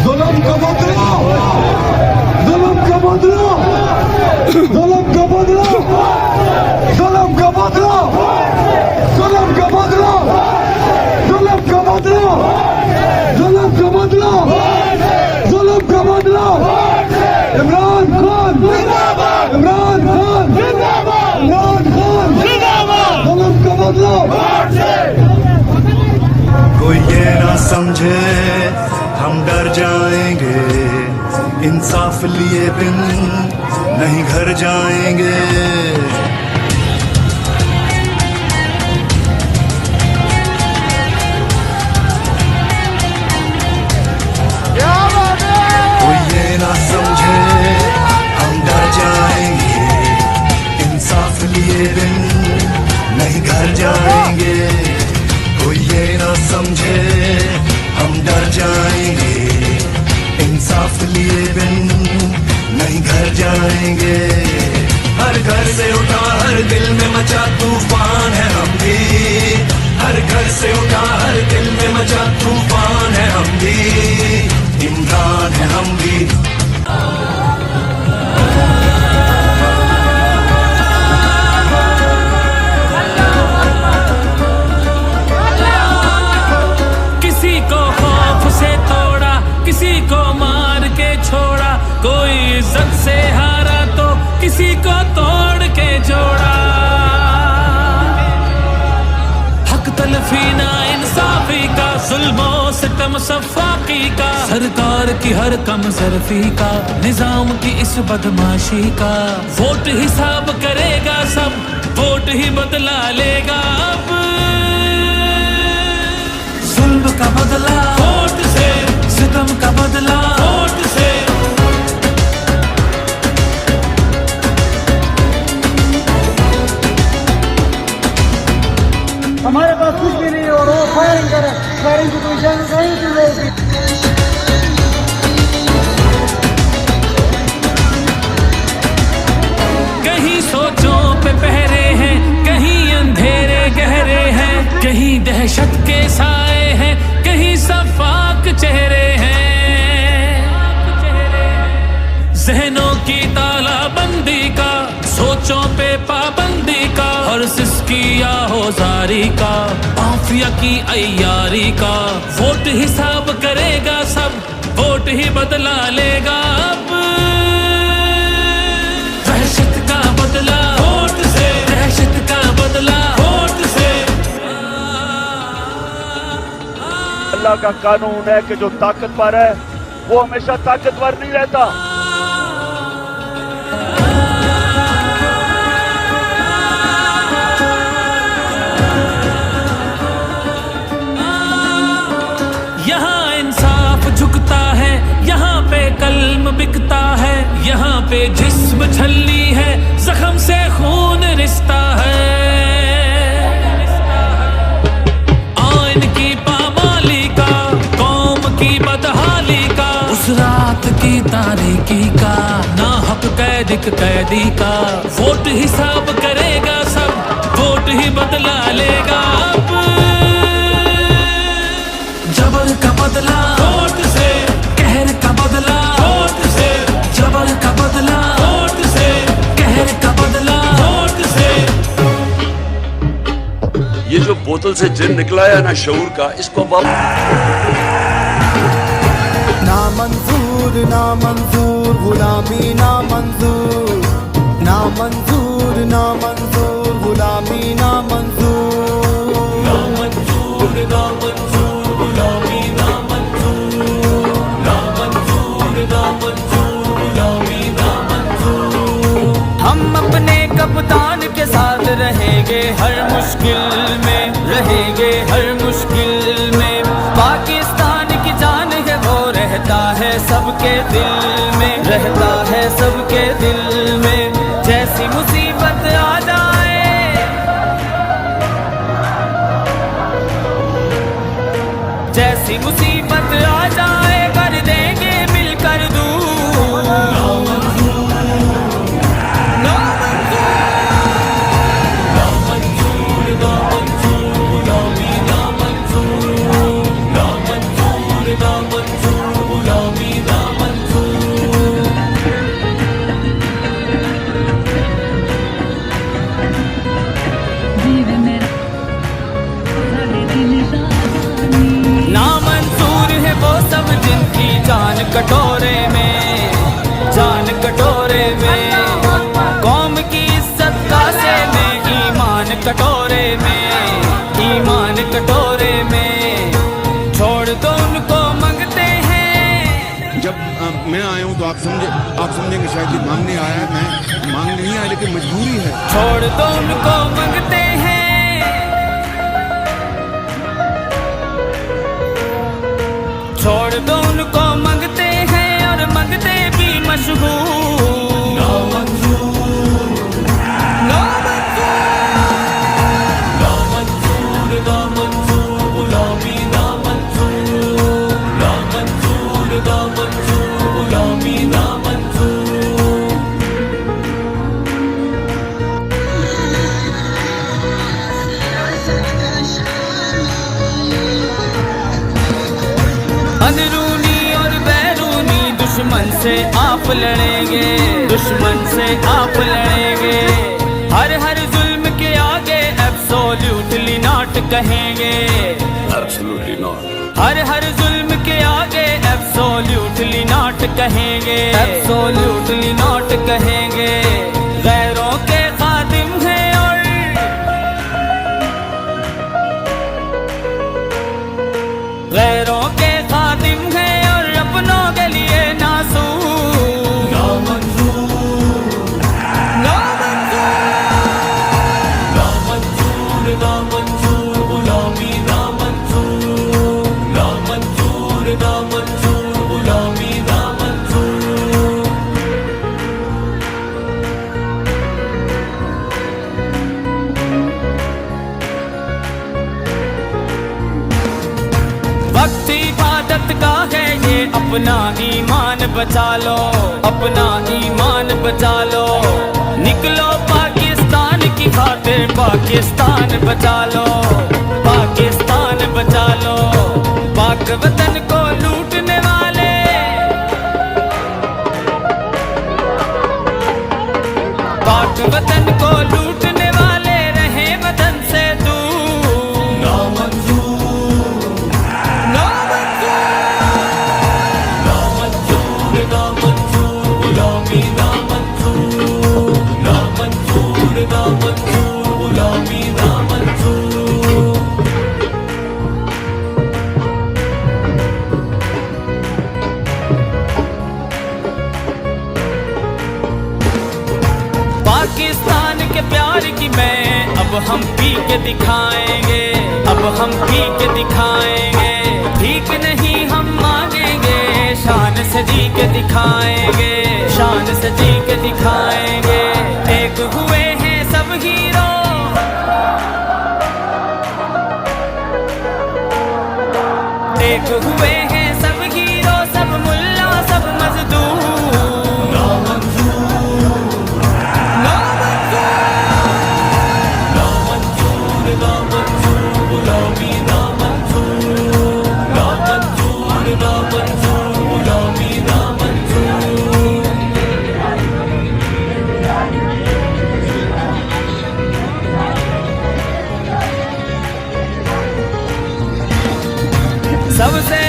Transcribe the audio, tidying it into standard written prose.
जुल्म का बदला, जुल्म का बदला, जुल्म का बदला, जुल्म का बदला, जुल्म का बदला, जुल्म का बदला, जुल्म का बदला, जुल्म का बदला। इमरान खान जिंदाबाद, इमरान खान जिंदाबाद, इमरान खान जिंदाबाद, जुल्म का बदला। कोई ये ना समझे हम डर जाएंगे, इंसाफ लिए बिन नहीं घर जाएंगे। कोई ये ना समझे हम डर जाएंगे, इंसाफ लिए बिन नहीं घर जाएंगे। कोई ये ना समझे हम डर जाएंगे, इंसाफ लिए बिन नहीं घर जाएंगे। हर घर से उठा हर दिल में मचा तूफान है हम भी, हर घर से उठा हर दिल में मचा तूफान है हम भी, इमरान है हम भी। किसी को खौफ से तोड़ा, किसी को मार के छोड़ा, कोई इज्जत से हारा तो किसी को तोड़ के जोड़ा। हक तलफी ना इंसाफी का, जुल्मो सितम सफाकी का, सरकार की हर कम सरफी का, निजाम की इस बदमाशी का। वोट हिसाब करेगा सब, वोट ही बदला लेगा अब। जुल्म का बदला वोट से, सितम का बदला वोट से। हमारे पास कुछ भी नहीं और वो फायरिंग करे, फायरिंग की कोई जगह नहीं की रहेगी। कहीं सोचों पे पहरे हैं, कहीं अंधेरे गहरे हैं, कहीं दहशत के साए हैं, कहीं सफाक चेहरे हैं। जहनों की तालाबंदी का, सोचों पे पाबंदी का, और सिसकी या होजारी का, माफिया की अय्यारी का। वोट हिसाब करेगा सब, वोट ही बदला लेगा अब। दहशत का बदला वोट से, दहशत का बदला वोट से। अल्लाह का कानून है कि जो ताकतवर है वो हमेशा ताकतवर नहीं रहता। यहाँ इंसाफ झुकता है, यहाँ पे कल्म बिकता है, यहाँ पे जिस्म छलनी है, जख्म से खून रिश्ता है। आइन की पामाली का, कौम की बदहाली का, उस रात की तारीकी का, ना हक कैदी का। वोट हिसाब करेगा सब, वोट ही बदला लेगा अब। जबर का बदला वोट से, कहर का बदला वोट से, जबर का बदला वोट से, कहर का बदला वोट से। ये जो बोतल से जिन निकला है ना शऊर का, इसको ना मंजूर, ना मंजूर, गुलामी ना मंजूर, ना मंजूर, ना मंजूर, गुलामी ना मंजूर, ना मंजूर, ना मंजूर, गुलामी ना मंजूर, ना मंजूर, ना मंजूर, गुलामी ना मंजूर। हम अपने कप्तान के साथ रहेंगे हर मुश्किल में, रहेंगे हर मुश्किल में। पाकिस्तान की जान है वो रहता है सबके दिल में, रहता है सबके दिल में। जैसी मुसीबत आ जाए, जैसी मुसीबत आ जाए, कर देंगे मिलकर दूर। कटोरे में, जान कटोरे में, कौम की इज्जत कासे में, ईमान कटोरे में, ईमान कटोरे में, छोड़ दो उनको मांगते हैं। जब मैं आया हूँ तो आप समझेंगे शायद कि मांगने आया है, मैं मांगने नहीं आया लेकिन मजबूरी है। छोड़ दो उनको मांगते हैं, छोड़ दो उनको मांगते हैं और मांगते भी मशहूर। अंदरूनी और बैरूनी दुश्मन से आप लड़ेंगे, दुश्मन से आप लड़ेंगे, हर हर जुल्म के आगे एब्सोल्युटली नॉट कहेंगे, Absolutely not. हर हर जुल्म के आगे एब्सोल्युटली नॉट कहेंगे, एब्सोल्युटली नॉट कहेंगे। गैरों के खादिम हैं और गैरों के खादिम हैं और अपनों के लिए नासूर। नामंजूर, नामंजूर, नामंजूर, गुलामी नामंजूर, नामंजूर, नामंजूर, गुलामी नामंजूर। वक्त इबादत का है ये, अपना ईमान बचा लो, अपना ईमान बचा लो, निकलो पाकिस्तान की खातिर, पाकिस्तान बचा लो, पाकिस्तान बचा लो। पाक वतन को लूटने वाले, पाक वतन को लूटने वाले रहे वतन से दूर। नामंजूर, नामंजूर, नामंजूर, गुलामी नामंजूर, नामंजूर, नामंजूर, गुलामी नामंजूर। पाकिस्तान के प्यार की मैं अब हम पी के दिखाएंगे, अब हम पी के दिखाएंगे, ठीक नहीं हम मांगेंगे, शान से जी के दिखाएंगे, शान से जी के दिखाएंगे। एक हुए हैं सब हीरो, एक हुए हैं सब हीरो, सब मुल्ला सब मजदूर। नामंजूर, नामंजूर, नामंजूर, गुलामी नामंजूर, नामंजूर, नामंजूर, गुलामी नामंजूर। सबसे